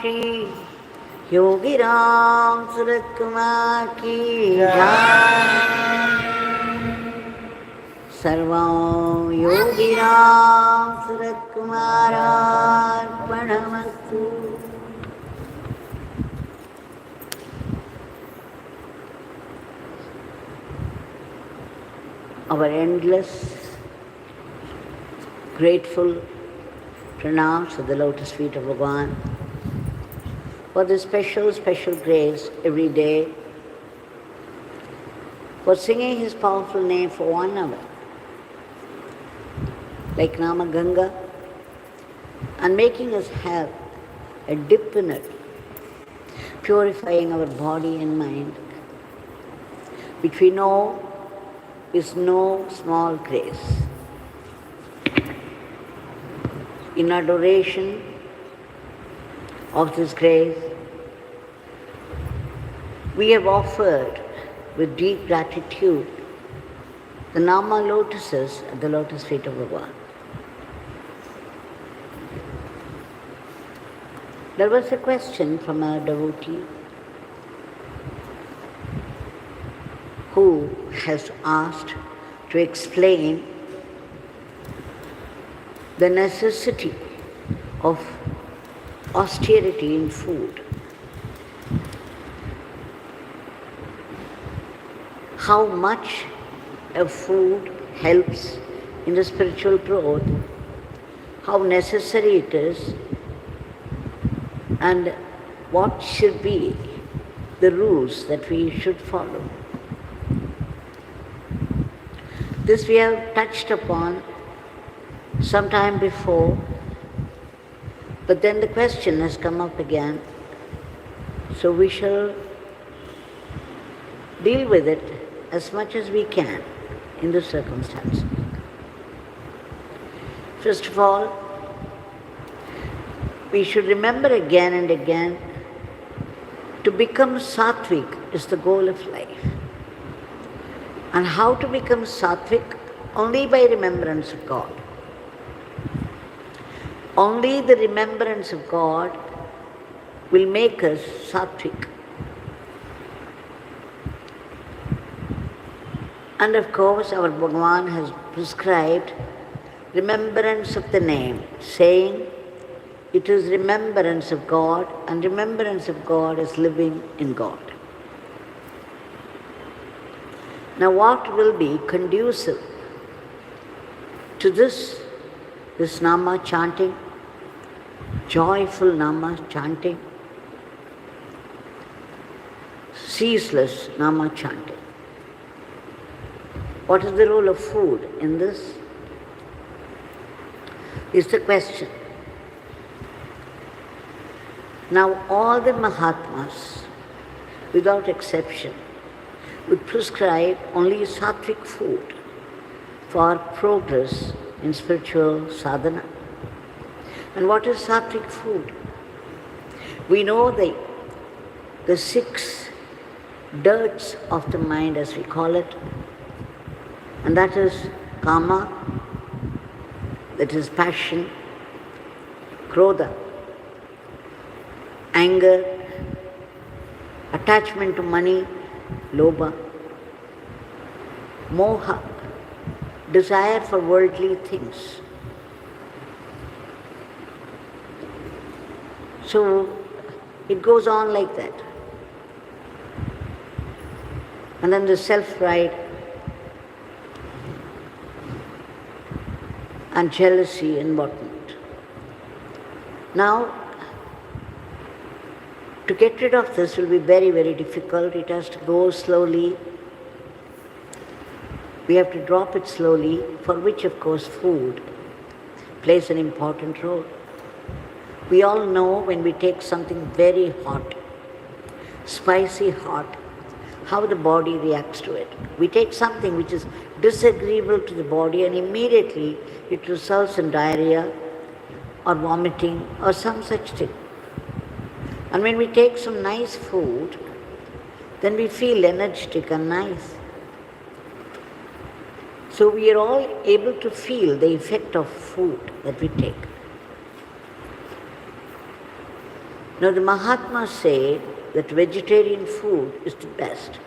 Shri Yogi Ram Surat Kumar ki Jai. Sarvam Yogi Ram Surat Kumar Arpanamastu. Our endless, grateful pranams at the lotus feet of Bhagavan for this special, special grace every day, for singing his powerful name for 1 hour, like Nama Ganga, and making us have a dip in it, purifying our body and mind, which we know is no small grace. In adoration of this grace, we have offered with deep gratitude the Nama lotuses at the lotus feet of Bhagavan. There was a question from a devotee who has asked to explain the necessity of austerity in food. How much a food helps in the spiritual growth, how necessary it is, and what should be the rules that we should follow. This we have touched upon some time before, but then the question has come up again, so we shall deal with it as much as we can in the circumstances. First of all, we should remember again and again, to become sattvic is the goal of life. And how to become sattvic? Only by remembrance of God. Only the remembrance of God will make us sattvic. And of course, our Bhagavan has prescribed remembrance of the name, saying it is remembrance of God, and remembrance of God is living in God. Now, what will be conducive to this Nama chanting, joyful Nama chanting, ceaseless Nama chanting? What is the role of food in this? Is the question. Now, all the Mahatmas, without exception, would prescribe only sattvic food for progress in spiritual sadhana. And what is sattvic food? We know the 6 dirts of the mind, as we call it, and that is kama, that is passion, krodha, anger, attachment to money, lobha, moha, desire for worldly things. So it goes on like that. And then the self-pride and jealousy and whatnot. Now, to get rid of this will be very, very difficult. It has to go slowly. We have to drop it slowly, for which, of course, food plays an important role. We all know when we take something very hot, spicy hot, how the body reacts to it. We take something which is disagreeable to the body and immediately it results in diarrhea or vomiting or some such thing. And when we take some nice food, then we feel energetic and nice. So we are all able to feel the effect of food that we take. Now the Mahatmas say that vegetarian food is the best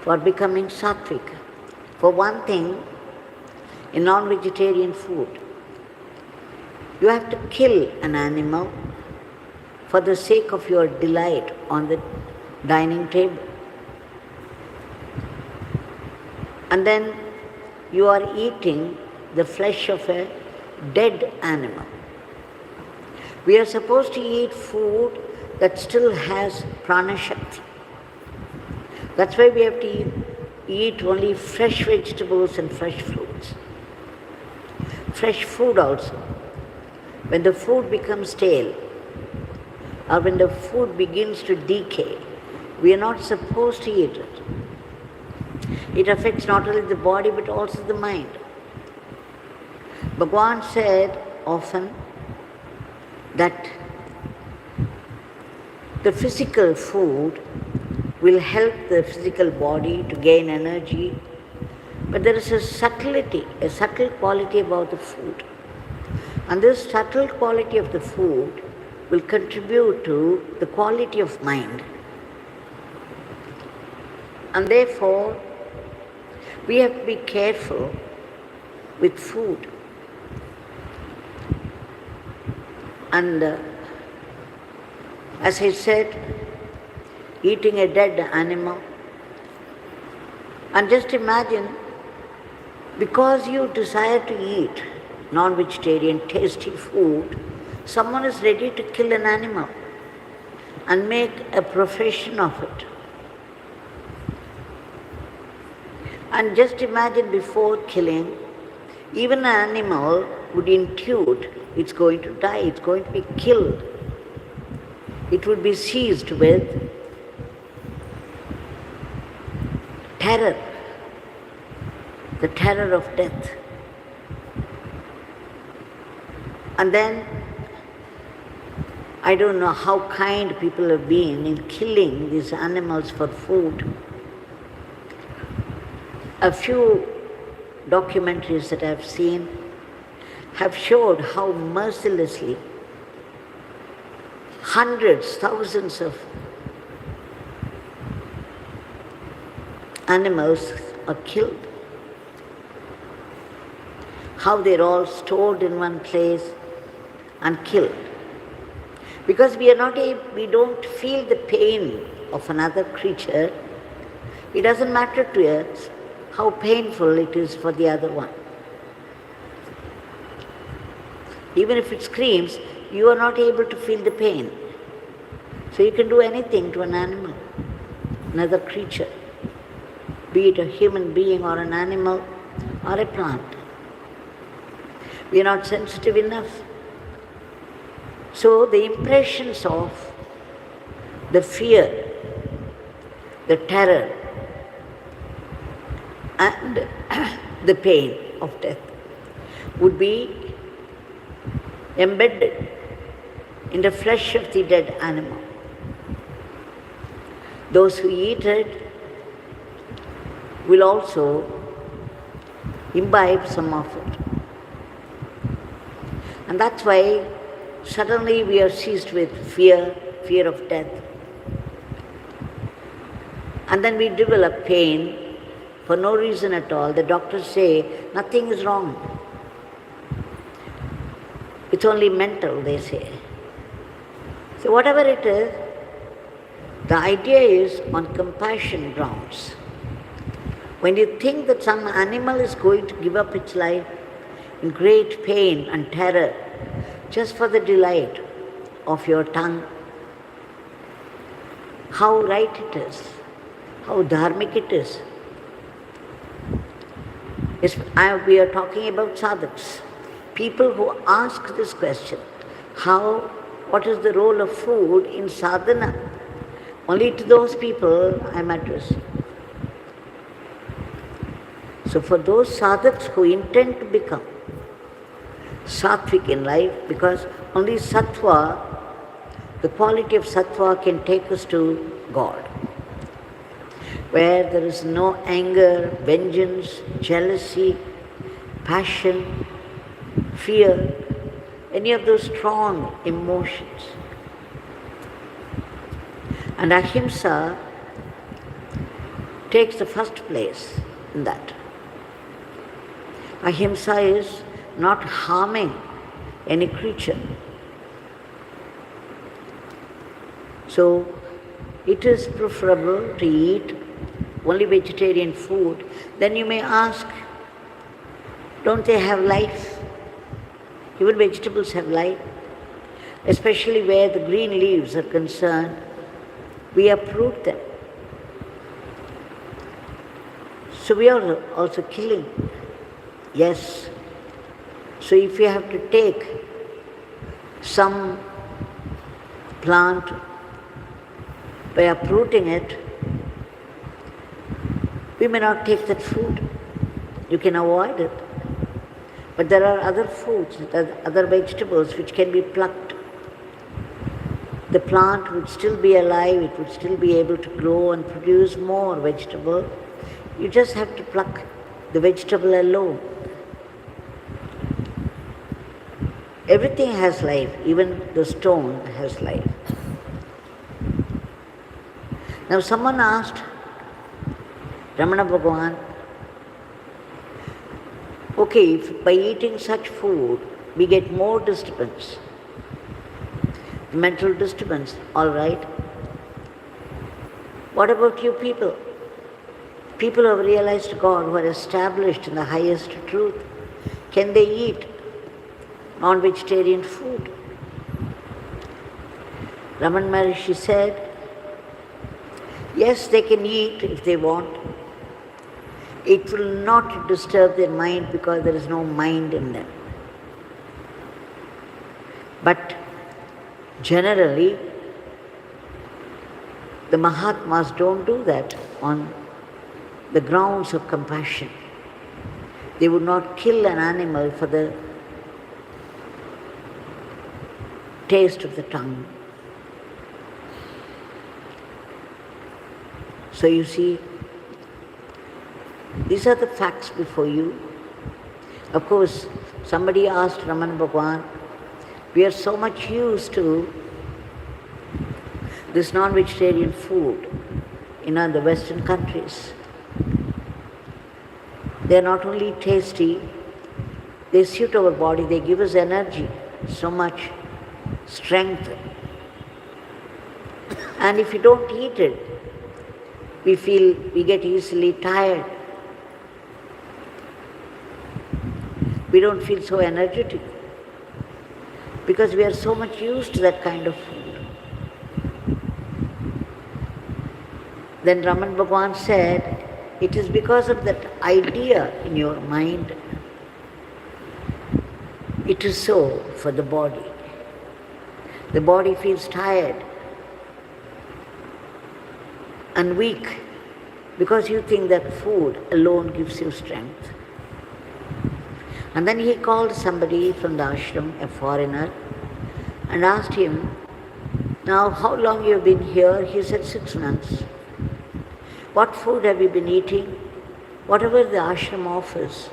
for becoming sattvic. For one thing, in non-vegetarian food, you have to kill an animal for the sake of your delight on the dining table. And then you are eating the flesh of a dead animal. We are supposed to eat food that still has prana shakti. That's why we have to eat only fresh vegetables and fresh fruits. Fresh food also. When the food becomes stale, or when the food begins to decay, we are not supposed to eat it. It affects not only the body but also the mind. Bhagavan said often that the physical food will help the physical body to gain energy, but there is a subtlety, a subtle quality about the food. And this subtle quality of the food will contribute to the quality of mind. And therefore, we have to be careful with food. And as I said, eating a dead animal. And just imagine, because you desire to eat non-vegetarian tasty food, someone is ready to kill an animal and make a profession of it. And just imagine, before killing, even an animal would intuit it's going to die, it's going to be killed. It would be seized with terror, the terror of death. And then, I don't know how kind people have been in killing these animals for food. A few documentaries that I've seen have showed how mercilessly hundreds, thousands of animals are killed. How they're all stored in one place and killed. Because we don't feel the pain of another creature, it doesn't matter to us how painful it is for the other one. Even if it screams, you are not able to feel the pain. So you can do anything to an animal, another creature, be it a human being or an animal or a plant. We are not sensitive enough. So the impressions of the fear, the terror, and the pain of death would be embedded in the flesh of the dead animal. Those who eat it will also imbibe some of it. And that's why suddenly we are seized with fear of death. And then we develop pain for no reason at all. The doctors say nothing is wrong. It's only mental, they say. So whatever it is, the idea is on compassion grounds. When you think that some animal is going to give up its life in great pain and terror just for the delight of your tongue, how right it is, how dharmic it is. We are talking about sadhaks, people who ask this question, what is the role of food in sadhana? Only to those people I am addressing. So for those sadhaks who intend to become sattvic in life, because only sattva, the quality of sattva can take us to God, where there is no anger, vengeance, jealousy, passion, fear, any of those strong emotions. And ahimsa takes the first place in that. Ahimsa is not harming any creature. So it is preferable to eat only vegetarian food. Then you may ask, don't they have life? Even vegetables have life. Especially where the green leaves are concerned, we uproot them. So we are also killing. Yes. So if you have to take some plant by uprooting it, we may not take that food. You can avoid it. But there are other foods, other vegetables which can be plucked. The plant would still be alive, it would still be able to grow and produce more vegetable. You just have to pluck the vegetable alone. Everything has life, even the stone has life. Now someone asked Ramana Bhagavan, okay, if by eating such food we get more disturbance, mental disturbance, all right. What about you people? People who have realized God, who are established in the highest truth, can they eat non-vegetarian food? Raman Maharishi said, yes, they can eat if they want. It will not disturb their mind because there is no mind in them. But generally, the Mahatmas don't do that on the grounds of compassion. They would not kill an animal for the taste of the tongue. So you see, these are the facts before you. Of course, somebody asked Raman Bhagavan, we are so much used to this non-vegetarian food in the Western countries. They are not only tasty, they suit our body, they give us energy, so much strength. And if you don't eat it, we get easily tired. We don't feel so energetic because we are so much used to that kind of food. Then Raman Bhagavan said, it is because of that idea in your mind. It is so for the body. The body feels tired and weak because you think that food alone gives you strength. And then he called somebody from the ashram, a foreigner, and asked him, now how long you have been here? He said 6 months. What food have you been eating? Whatever the ashram offers.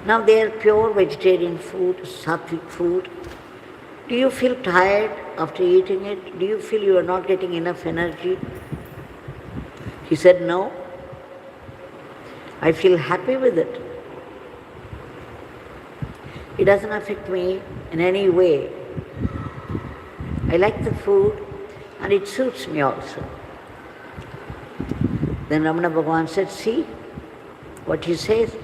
Now they are pure vegetarian food, sattvic food. Do you feel tired after eating it? Do you feel you are not getting enough energy? He said, no. I feel happy with it. It doesn't affect me in any way. I like the food and it suits me also. Then Ramana Bhagavan said, see what he says.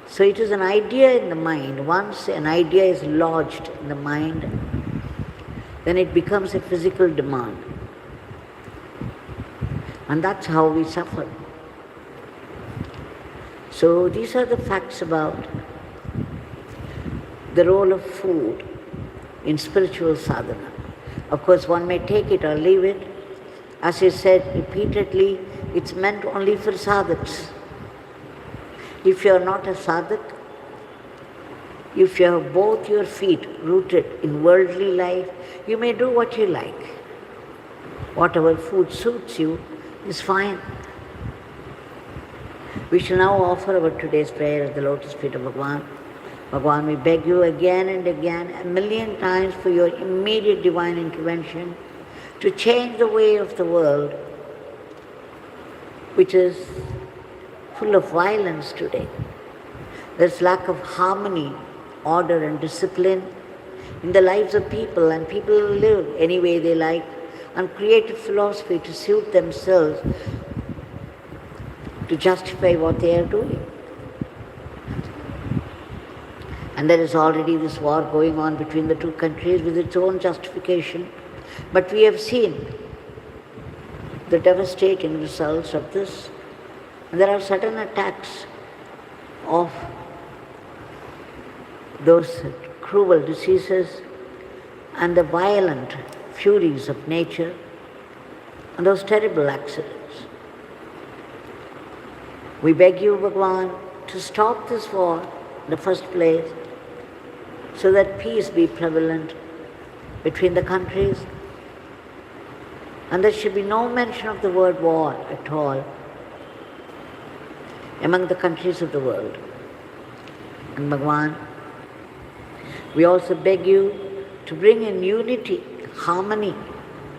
So it is an idea in the mind. Once an idea is lodged in the mind, then it becomes a physical demand. And that's how we suffer. So these are the facts about the role of food in spiritual sadhana. Of course, one may take it or leave it. As I said repeatedly, it's meant only for sadhaks. If you are not a sadhak, if you have both your feet rooted in worldly life, you may do what you like. Whatever food suits you is fine. We shall now offer our today's prayer at the lotus feet of Bhagavan. Bhagavan, we beg you again and again, 1,000,000 times for your immediate divine intervention to change the way of the world, which is full of violence today. There's lack of harmony, order and discipline in the lives of people, and people live any way they like and create a philosophy to suit themselves, to justify what they are doing. And there is already this war going on between the two countries with its own justification. But we have seen the devastating results of this. And there are sudden attacks of those cruel diseases and the violent furies of nature and those terrible accidents. We beg you, Bhagavan, to stop this war in the first place, so that peace be prevalent between the countries, and there should be no mention of the word war at all among the countries of the world. And Bhagavan, we also beg you to bring in unity, harmony,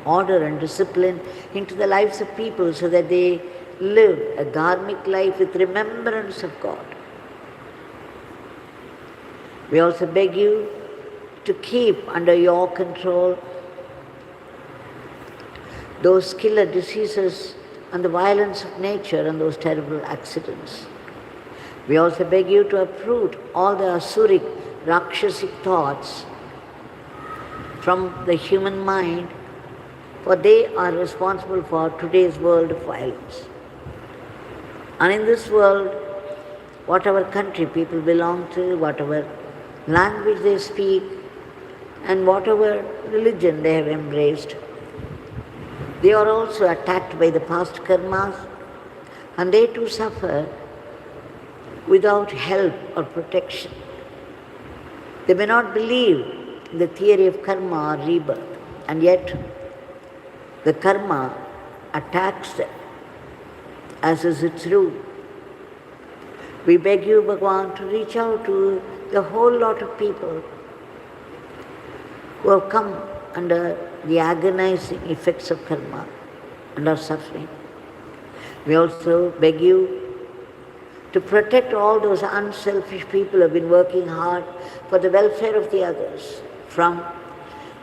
order and discipline into the lives of people, so that they live a dharmic life with remembrance of God. We also beg you to keep under your control those killer diseases and the violence of nature and those terrible accidents. We also beg you to uproot all the asuric, rakshasic thoughts from the human mind, for they are responsible for today's world of violence. And in this world, whatever country people belong to, whatever language they speak, and whatever religion they have embraced, they are also attacked by the past karmas, and they too suffer without help or protection. They may not believe in the theory of karma or rebirth, and yet the karma attacks them, as is its rule. We beg you, Bhagavan, to reach out to the whole lot of people who have come under the agonizing effects of karma and are suffering. We also beg you to protect all those unselfish people who have been working hard for the welfare of the others from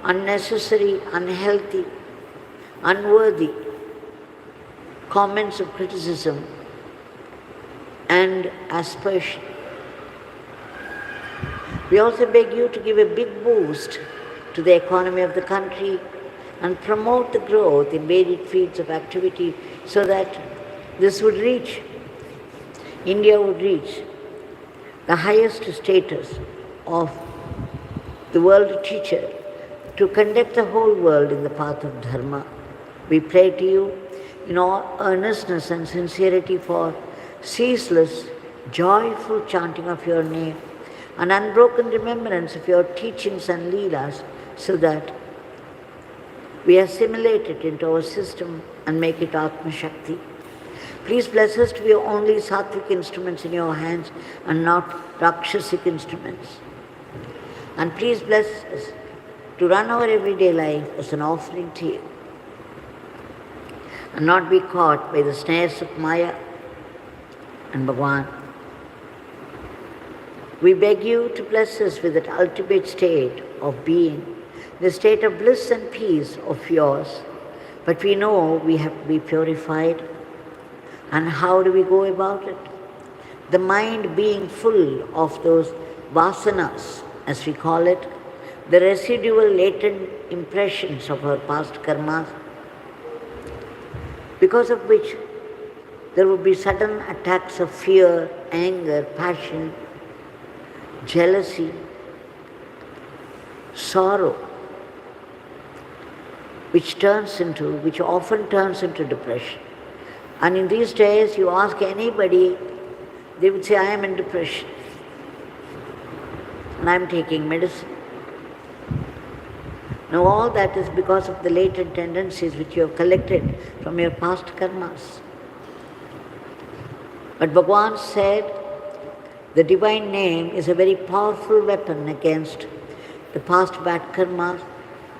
unnecessary, unhealthy, unworthy comments of criticism and aspersion. We also beg you to give a big boost to the economy of the country and promote the growth in varied fields of activity, so that this would reach, India would reach the highest status of the world teacher to conduct the whole world in the path of dharma. We pray to you in all earnestness and sincerity for ceaseless, joyful chanting of your name and unbroken remembrance of your teachings and leelas, so that we assimilate it into our system and make it Atma Shakti. Please bless us to be only sattvic instruments in your hands and not rakshasic instruments. And please bless us to run our everyday life as an offering to you and not be caught by the snares of Maya. And Bhagavan, we beg you to bless us with that ultimate state of being, the state of bliss and peace of yours. But we know we have to be purified. And how do we go about it? The mind being full of those vasanas, as we call it, the residual latent impressions of our past karmas, because of which there will be sudden attacks of fear, anger, passion, jealousy, sorrow, which often turns into depression. And in these days, you ask anybody, they would say, I am in depression and I am taking medicine. Now all that is because of the latent tendencies which you have collected from your past karmas. But Bhagavan said, the divine name is a very powerful weapon against the past bad karmas,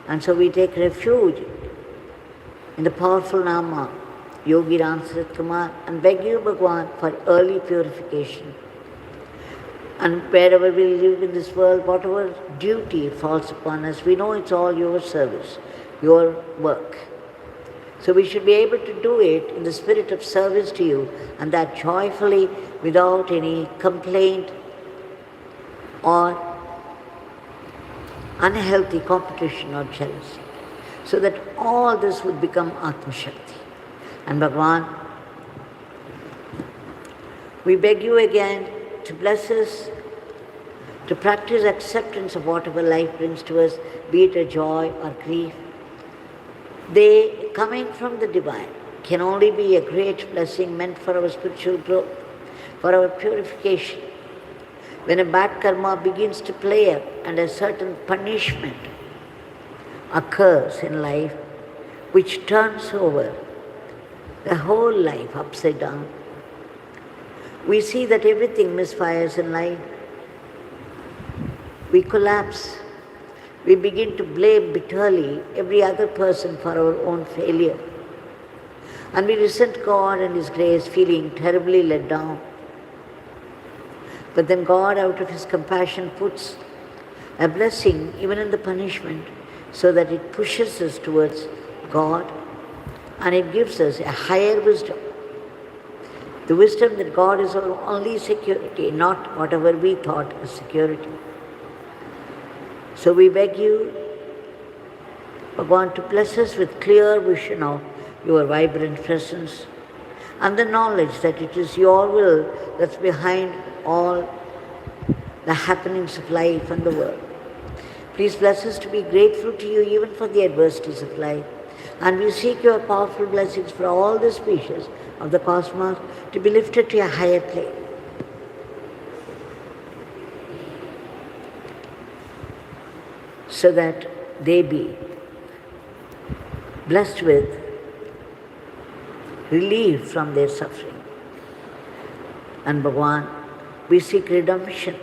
and so we take refuge in the powerful Nama, Yogi Ram Sarat Kumar, and beg you, Bhagwan, for early purification. And wherever we live in this world, whatever duty falls upon us, we know it's all your service, your work. So we should be able to do it in the spirit of service to you, and that joyfully, without any complaint or unhealthy competition or jealousy, so that all this would become Atma Shakti. And Bhagwan, we beg you again to bless us, to practice acceptance of whatever life brings to us, be it a joy or grief. They, coming from the divine, can only be a great blessing meant for our spiritual growth, for our purification. When a bad karma begins to play up and a certain punishment occurs in life, which turns over the whole life upside down, we see that everything misfires in life. We collapse. We begin to blame bitterly every other person for our own failure. And we resent God and His grace, feeling terribly let down. But then God, out of His compassion, puts a blessing even in the punishment, so that it pushes us towards God, and it gives us a higher wisdom. The wisdom that God is our only security, not whatever we thought as security. So we beg you, Bhagwan, to bless us with clear vision of your vibrant presence and the knowledge that it is your will that's behind all the happenings of life and the world. Please bless us to be grateful to you even for the adversities of life. And we seek your powerful blessings for all the species of the cosmos to be lifted to a higher plane. So that they be blessed with relief from their suffering. And Bhagwan, we seek redemption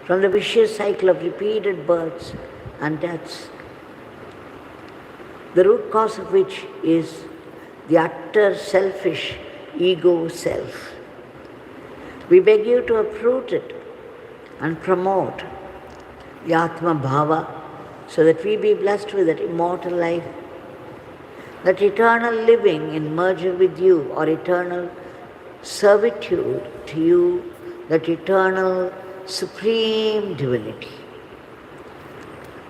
from the vicious cycle of repeated births and deaths, the root cause of which is the utter selfish ego self. We beg you to uproot it and promote the Atma Bhava, so that we be blessed with that immortal life, that eternal living in merger with you, or eternal servitude to you, that eternal supreme divinity.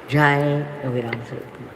Jai Yogi Ram Sarat Kumar.